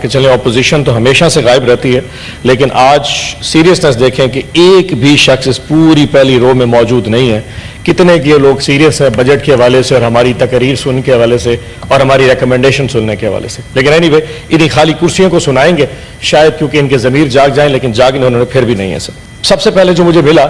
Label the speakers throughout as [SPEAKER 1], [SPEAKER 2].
[SPEAKER 1] کہ چلیں اپوزیشن تو ہمیشہ سے غائب رہتی ہے، لیکن آج سیریسنس دیکھیں کہ ایک بھی شخص اس پوری پہلی رو میں موجود نہیں ہے۔ کتنے کے لوگ سیریس ہیں بجٹ کے حوالے سے اور ہماری تقریر سننے کے حوالے سے اور ہماری ریکمنڈیشن سننے کے حوالے سے، لیکن اینی وے انہیں خالی کرسیوں کو سنائیں گے شاید کیونکہ ان کے ضمیر جاگ جائیں، لیکن جاگنے انہوں نے پھر بھی نہیں ہے۔ سب سے پہلے جو مجھے ملا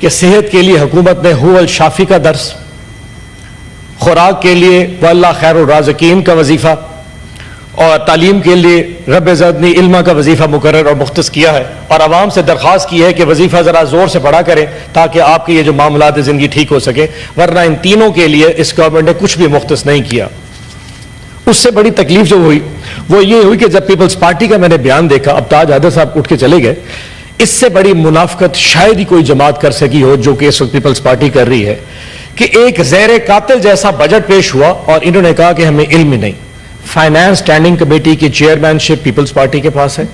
[SPEAKER 1] کہ صحت کے لیے حکومت نے هو الشافی کا درس، خوراک کے لیے واللہ خیر الرازقین کا وظیفہ، اور تعلیم کے لیے رب زدنی علما کا وظیفہ مقرر اور مختص کیا ہے، اور عوام سے درخواست کی ہے کہ وظیفہ ذرا زور سے پڑھا کریں تاکہ آپ کے یہ جو معاملات زندگی ٹھیک ہو سکے، ورنہ ان تینوں کے لیے اس گورنمنٹ نے کچھ بھی مختص نہیں کیا۔ اس سے بڑی تکلیف جو ہوئی وہ یہ ہوئی کہ جب پیپلز پارٹی کا میں نے بیان دیکھا، اب تاج حیدر صاحب اٹھ کے چلے گئے، اس سے بڑی منافقت شاید ہی کوئی جماعت کر سکی ہو جو کہ اس وقت پیپلز پارٹی کر رہی ہے، کہ ایک زہر قاتل جیسا بجٹ پیش ہوا اور انہوں نے کہا کہ ہمیں علم ہی نہیں۔ فائنانس اسٹینڈنگ کمیٹی کی چیئرمین شپ پیپلز پارٹی کے پاس ہے،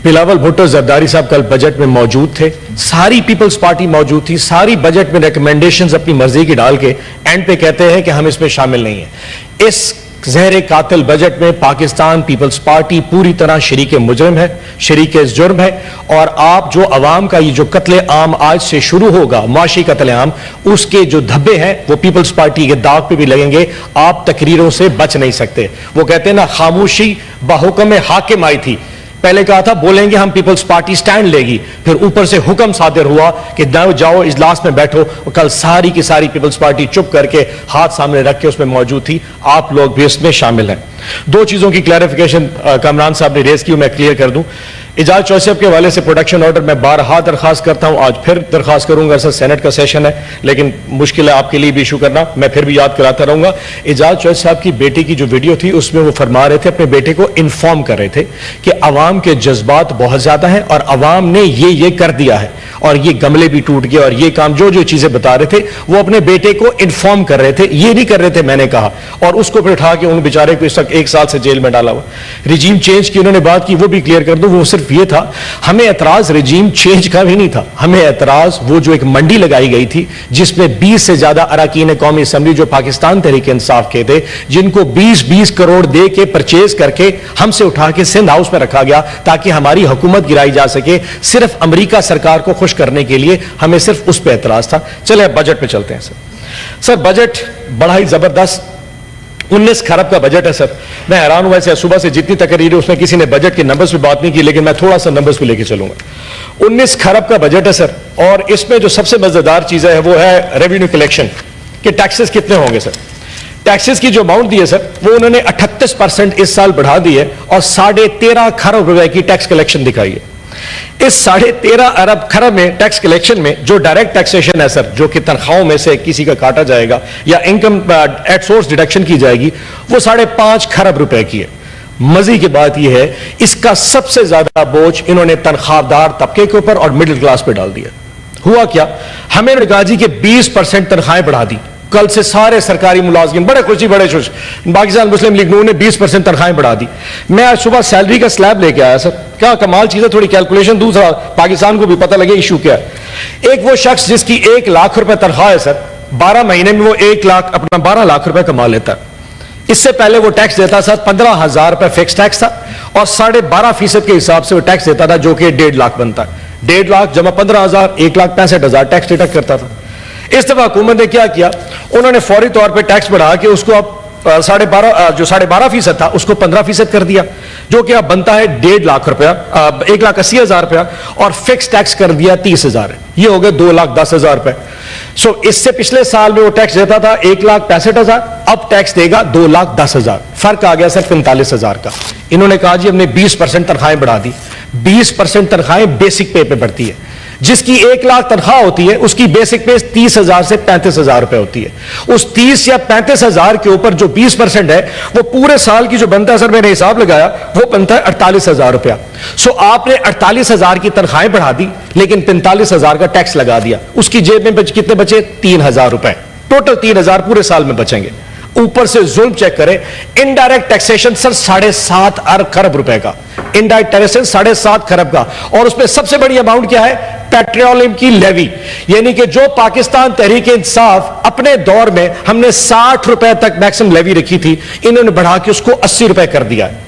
[SPEAKER 1] بلاول بھٹو زرداری صاحب کل بجٹ میں موجود تھے، ساری پیپلز پارٹی موجود تھی، ساری بجٹ میں ریکمنڈیشنز اپنی مرضی کی ڈال کے اینڈ پہ کہتے ہیں کہ ہم اس میں شامل نہیں ہیں۔ اس زہر قاتل بجٹ میں پاکستان پیپلز پارٹی پوری طرح شریک مجرم ہے، شریک جرم ہے، اور آپ جو عوام کا یہ جو قتل عام آج سے شروع ہوگا، معاشی قتل عام، اس کے جو دھبے ہیں وہ پیپلز پارٹی کے داغ پہ بھی لگیں گے، آپ تقریروں سے بچ نہیں سکتے۔ وہ کہتے ہیں نا، خاموشی بحکم حاکم آئی تھی، پہلے کہا تھا بولیں گے ہم پیپلز پارٹی سٹینڈ لے گی، پھر اوپر سے حکم صادر ہوا کہ جاؤ اجلاس میں بیٹھو، کل ساری کی ساری پیپلز پارٹی چپ کر کے ہاتھ سامنے رکھ کے اس میں موجود تھی، آپ لوگ بھی اس میں شامل ہیں۔ دو چیزوں کی کلیریفیکیشن کامران صاحب نے ریز کی، میں کلیئر کر دوں۔ اعجاز چوہدری صاحب کے حوالے سے پروڈکشن آرڈر میں بارہا درخواست کرتا ہوں، آج پھر درخواست کروں گا، سر سینٹ کا سیشن ہے لیکن مشکل ہے آپ کے لیے بھی ایشو کرنا، میں پھر بھی یاد کراتا رہوں گا۔ اعجاز چوہدری صاحب کی بیٹی کی جو ویڈیو تھی اس میں وہ فرما رہے تھے، اپنے بیٹے کو انفارم کر رہے تھے کہ عوام کے جذبات بہت زیادہ ہیں اور عوام نے یہ کر دیا ہے، اور یہ گملے بھی ٹوٹ گئے اور یہ کام جو چیزیں بتا رہے تھے وہ اپنے بیٹے کو انفارم کر رہے تھے، یہ نہیں کر رہے تھے میں نے کہا، اور اس کو پھر اٹھا کے ان بیچارے کو اس وقت 1 سال سے جیل میں ڈالا ہوا۔ رجیم چینج کی انہوں نے بات کی، وہ بھی کلیئر کر دوں، وہ صرف یہ تھا، ہمیں اعتراض رجیم چینج کا بھی نہیں تھا، ہمیں اعتراض وہ جو ایک منڈی لگائی گئی تھی جس میں 20 سے زیادہ اراکین قومی اسمبلی جو پاکستان تحریک انصاف کے تھے، جن کو 20 کروڑ دے کے پرچیز کر کے ہم سے اٹھا کے سندھ ہاؤس میں رکھا گیا تاکہ ہماری حکومت گرائی جا سکے، صرف امریکہ سرکار کو خوش کرنے کے لیے، ہمیں صرف اس پہ اعتراض تھا۔ چلے اب بجٹ پہ چلتے ہیں۔ سر بجٹ بڑا ہی زبردست 19 کھرب کا بجٹ ہے۔ سر میں حیران ہوا سے صبح سے جتنی تقریر ہے اس میں کسی نے بجٹ کے نمبرز پہ بات نہیں کی، لیکن میں تھوڑا سا نمبرز کو لے کے چلوں گا۔ 19 کھرب کا بجٹ ہے سر، اور اس میں جو سب سے مزیدار چیز ہے وہ ہے ریونیو کلیکشن، کہ ٹیکسز کتنے ہوں گے۔ سر ٹیکسز کی جو اماؤنٹ دی ہے سر وہ انہوں نے 38% اس سال بڑھا دی ہے اور 13.5 کھرب روپے کی ٹیکس کلیکشن دکھائی ہے۔ اس 13.5 کھرب میں ٹیکس کلیکشن میں جو ڈائریکٹ ٹیکسیشن ہے سر، جو کہ تنخواہوں میں سے کسی کا کاٹا جائے گا یا انکم ایٹ سورس ڈیڈکشن کی جائے گی، وہ 5.5 کھرب روپے کی ہے۔ مزے کی بات یہ ہے اس کا سب سے زیادہ بوجھ انہوں نے تنخواہ دار طبقے کے اوپر اور مڈل کلاس پہ ڈال دیا۔ ہوا کیا، ہمیں نے کہا جی کہ 20% تنخواہیں بڑھا دی، کل سے سارے سرکاری ملازمین بڑے خوشی بڑے خوش، پاکستان مسلم لیگ نون نے 20% تنخواہیں بڑھا دی۔ میں آج صبح سیلری کا سلیب لے کے آیا سر، کیا کمال چیز ہے، تھوڑی کیلکولیشن دوسرا پاکستان کو بھی پتہ لگے ایشو کیا ہے۔ ایک وہ شخص جس کی 1 لاکھ روپے تنخواہ ہے سر، 12 مہینے میں وہ 12 لاکھ روپے کما لیتا ہے۔ اس سے پہلے وہ ٹیکس دیتا سر 15,000 روپے فکس ٹیکس تھا، اور 12.5% کے حساب سے وہ ٹیکس دیتا تھا، جو کہ 1.5 لاکھ بنتا ہے۔ 1.5 لاکھ جمع 15,000، 1,65,000 ٹیکس ڈیڈکٹ کرتا تھا۔ اس دفعہ حکومت نے کیا کیا، انہوں نے فوری طور پہ ٹیکس بڑھا کے اس کو اب 12.5% تھا اس کو 15% کر دیا، جو کہ اب بنتا ہے 1.5 لاکھ روپیہ، 1,80,000 روپیہ، اور فکس ٹیکس کر دیا 30,000، یہ ہو گئے 2,10,000 روپے۔ سو اس سے پچھلے سال میں وہ ٹیکس دیتا تھا 1,65,000، اب ٹیکس دے گا 2,10,000، فرق آ گیا سر 45,000 کا۔ انہوں نے کہا جی ہم نے 20% تنخواہیں بڑھا دی۔ 20% تنخواہیں بیسک پے پہ بڑھتی ہے، جس کی 1 لاکھ تنخواہ ہوتی ہے اس کی بیسک پے 30,000 سے 35,000 روپے ہوتی ہے۔ اس 30 یا 35,000 کے اوپر جو 20% ہے وہ پورے سال کی جو بنتا ہے سر، میں نے حساب لگایا وہ بنتا ہے 48,000 روپیہ۔ سو آپ نے 48,000 کی تنخواہیں بڑھا دی لیکن 45,000 کا ٹیکس لگا دیا، اس کی جیب میں کتنے بچے؟ 3,000 روپے، ٹوٹل 3,000 پورے سال میں بچیں گے۔ اوپر سے ظلم چیک کریں، انڈائریکٹ ٹیکسیشن سر 7.5 کھرب روپے کا، انڈائریکٹ ٹیکسیشن 7.5 کھرب کا، اور اس میں سب سے بڑی اماؤنٹ کیا ہے؟ پیٹرولیم کی لیوی، یعنی کہ جو پاکستان تحریک انصاف اپنے دور میں ہم نے 60 روپے تک میکسم لیوی رکھی تھی، انہوں نے بڑھا کے اس کو 80 روپے کر دیا ہے۔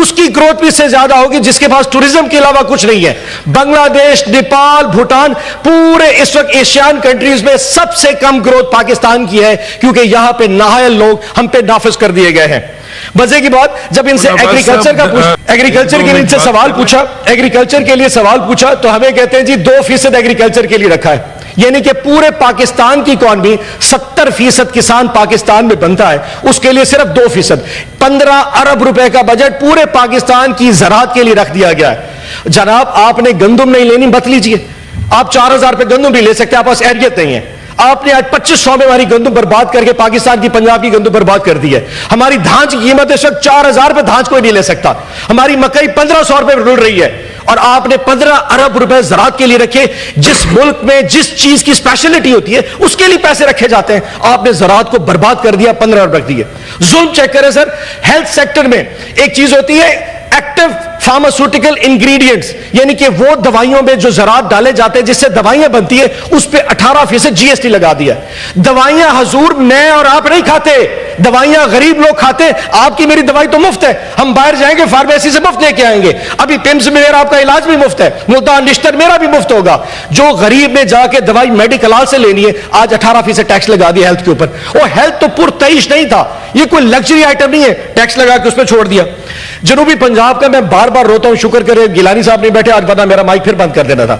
[SPEAKER 1] اس کی گروتھ بھی اس سے زیادہ ہوگی جس کے پاس ٹورزم کے علاوہ کچھ نہیں ہے. بنگلہ دیش، نیپال، بھوٹان، پورے اس وقت ایشین کنٹریز میں سب سے کم گروتھ پاکستان کی ہے کیونکہ یہاں پہ نہایت لوگ ہم پہ نافذ کر دیے گئے ہیں. مزے کی بات، جب ان سے ایگریکلچر کے لیے ان سے سوال پوچھا، ایگریکلچر کے لیے سوال پوچھا تو ہمیں کہتے ہیں جی 2% ایگریکلچر کے لیے رکھا ہے. یعنی کہ پورے پاکستان کی اکانومی 70% کسان پاکستان میں بنتا ہے، اس کے لیے صرف 2%، 15 ارب روپے کا بجٹ پورے پاکستان کی زراعت کے لیے رکھ دیا گیا ہے. جناب آپ نے گندم نہیں لینی مت لیجئے، آپ 4000 پہ گندم بھی لے سکتے ہیں، آپ پاس ایریت نہیں ہے. آپ نے آج 2500 میں ہماری گندم برباد کر کے پاکستان کی پنجاب کی گندم برباد کر دی ہے. ہماری دھانچ کی قیمت اس وقت 4000 پہ دھانچ کوئی نہیں لے سکتا. ہماری مکئی 1500 روپے رول رہی ہے اور آپ نے 15 ارب روپے زراعت کے لیے رکھے. جس ملک میں جس چیز کی اسپیشلٹی ہوتی ہے اس کے لیے پیسے رکھے جاتے ہیں، آپ نے زراعت کو برباد کر دیا، 15 ارب رکھ دیے. ظلم چیک کریں سر. ہیلتھ سیکٹر میں ایک چیز ہوتی ہے ایکٹیو فارماسیوٹیکل انگریڈینٹس، یعنی کہ وہ دوائیوں میں جو زراعت ڈالے جاتے ہیں جس سے دوائیاں بنتی ہیں اس پہ 18% جی ایس ٹی لگا دیا. دوائیاں حضور میں اور آپ نہیں کھاتے، دوائیاں غریب لوگ کھاتے ہیں. آپ کی میری دوائی تو مفت ہے، ہم باہر جائیں گے فارمیسی سے مفت لے کے آئیں گے. ابھی پمس میں میرا آپ کا علاج بھی مفت ہے، ملتان نشتر میرا بھی مفت ہوگا. جو غریب نے جا کے دوائی میڈیکل سے لینی ہے آج 18% ٹیکس لگا دیا ہیلتھ کے اوپر. وہ ہیلتھ تو پرتعیش نہیں تھا، یہ کوئی لگژری آئٹم نہیں ہے، ٹیکس لگا کے اس پہ چھوڑ دیا. جنوبی پنجاب کا میں بار بار روتا ہوں، شکر کرے گیلانی صاحب نہیں بیٹھے، آج ورنہ میرا مائک پھر بند کر دینا تھا.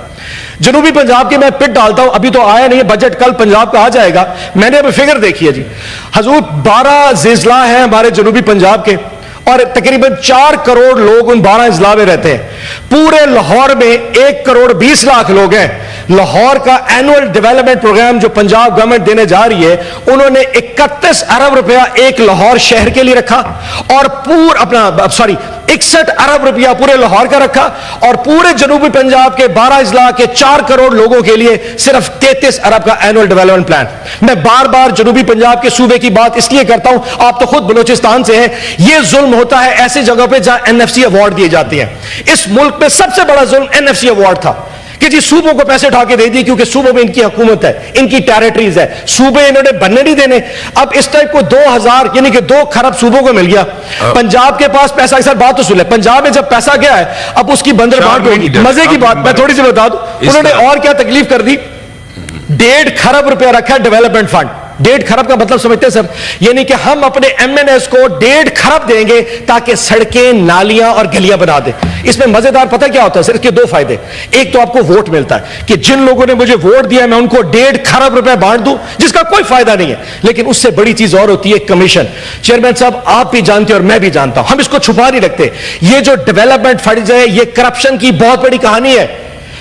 [SPEAKER 1] جنوبی پنجاب کے میں پٹ ڈالتا ہوں، ابھی تو آیا نہیں ہے بجٹ، کل پنجاب کا آ جائے گا. میں نے ابھی فگر دیکھی ہے جی حضور، 12 ضلع ہیں ہمارے جنوبی پنجاب کے اور تقریباً 4 کروڑ لوگ ان 12 اضلاع میں رہتے ہیں. پورے لاہور میں 1 کروڑ 20 لاکھ لوگ ہیں. لاہور کا اینول ڈیولپمنٹ پروگرام جو پنجاب گورنمنٹ دینے جا رہی ہے، انہوں نے 31 ارب روپیہ ایک لاہور شہر کے لیے رکھا اور 61 ارب روپیہ پورے لاہور کا رکھا اور پورے جنوبی پنجاب کے 12 اضلاع کے 4 کروڑ لوگوں کے لیے صرف 33 ارب کا اینول ڈیولپمنٹ پلان. میں بار بار جنوبی پنجاب کے صوبے کی بات اس لیے کرتا ہوں، آپ تو خود بلوچستان سے ہیں. یہ ظلم ہوتا ہے ایسی جگہ پہ جہاں NFC ایوارڈ دیے جاتے ہیں. اس ملک میں سب سے بڑا ظلم NFC ایوارڈ تھا کہ جی صوبوں کو پیسے اٹھا کے دے دی کیونکہ صوبوں میں ان کی حکومت ہے، ان کی ٹیریٹریز ہے، صوبے انہوں نے بننے نہیں دینے. اب اس ٹائپ کو 2000 یعنی کہ 2 کھرب صوبوں کو مل گیا. پنجاب کے پاس پیسہ، سر بات تو سن لیں، پنجاب میں جب پیسہ گیا ہے اب اس کی بندر بانٹ ہوگی. مزے کی بات میں تھوڑی سی بتا دوں، انہوں نے اور کیا تکلیف کر دی. 1.5 کھرب روپیہ رکھا ہے ڈیولپمنٹ فنڈ. 1.5 کھرب کا مطلب سمجھتے ہیں سر؟ یعنی کہ ہم اپنے MNS کو 1.5 کھرب دیں گے تاکہ سڑکیں، نالیاں اور گلیاں بنا دیں. اس میں مزیدار پتہ کیا ہوتا ہے سر؟ اس کے 2 فائدے. ایک تو آپ کو ووٹ ملتا ہے کہ جن لوگوں نے مجھے ووٹ دیا ہے میں ان کو 1.5 کھرب روپے بانٹ دوں، جس کا کوئی فائدہ نہیں ہے. لیکن اس سے بڑی چیز اور ہوتی ہے کمیشن. چیئرمین صاحب آپ بھی جانتے ہیں اور میں بھی جانتا ہوں، ہم اس کو چھپا نہیں رکھتے. یہ جو ڈیولپمنٹ فنڈز ہے یہ کرپشن کی بہت بڑی کہانی ہے.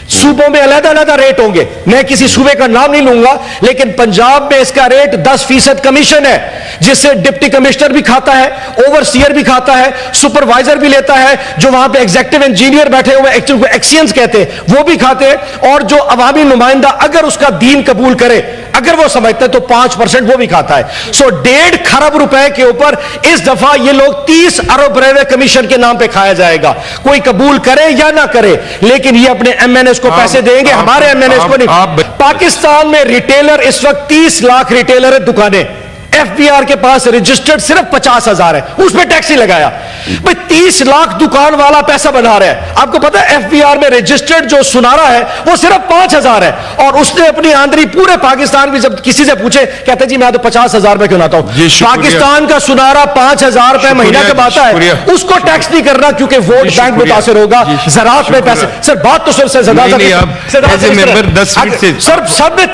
[SPEAKER 1] صوبوں میں علیحدہ علیحدہ ریٹ ہوں گے، میں کسی صوبے کا نام نہیں لوں گا، لیکن پنجاب میں اس کا ریٹ 10% کمیشن ہے جس سے ڈپٹی کمشنر بھی کھاتا ہے، اوور سیئر بھی کھاتا ہے، سپروائزر بھی لیتا ہے، جو وہاں پہ ایگزیکٹو انجینئر بیٹھے ہوئے ایکسینز کہتے ہیں وہ بھی کھاتے ہیں، اور جو عوامی نمائندہ اگر اس کا دین قبول کرے، اگر وہ سمجھتا ہے تو 5% وہ بھی کھاتا ہے. سو 1.5 کھرب روپے کے اوپر اس دفعہ یہ لوگ 30 ارب روپے کمیشن کے نام پہ کھایا جائے گا. کوئی قبول کرے یا نہ کرے لیکن یہ اپنے MNS کو پیسے دیں گے، ہمارے MNS کو نہیں. پاکستان میں ریٹیلر اس وقت 30 لاکھ ریٹیلر ہے دکانیں. FBR کے پاس رجسٹرڈ صرف 50,000 ہے، اس پہ ٹیکس ہی لگایا. بھئی 30 لاکھ دکان والا پیسہ بنا رہا ہے. آپ کو پتا ہے FBR میں رجسٹرڈ جو سنارا ہے وہ صرف 5,000 ہے اور اس نے اپنی آمدنی پورے پاکستان میں جب کسی سے پوچھے کہتے ہیں جی میں تو 50,000 روپے کیوں لاتا ہوں. پاکستان کا سنارا 5,000 روپے مہینہ کماتا ہے، اس کو ٹیکس نہیں کرنا کیونکہ ووٹ بینک متاثر ہوگا. زراعت میں پیسے. سر بات تو سر سب نے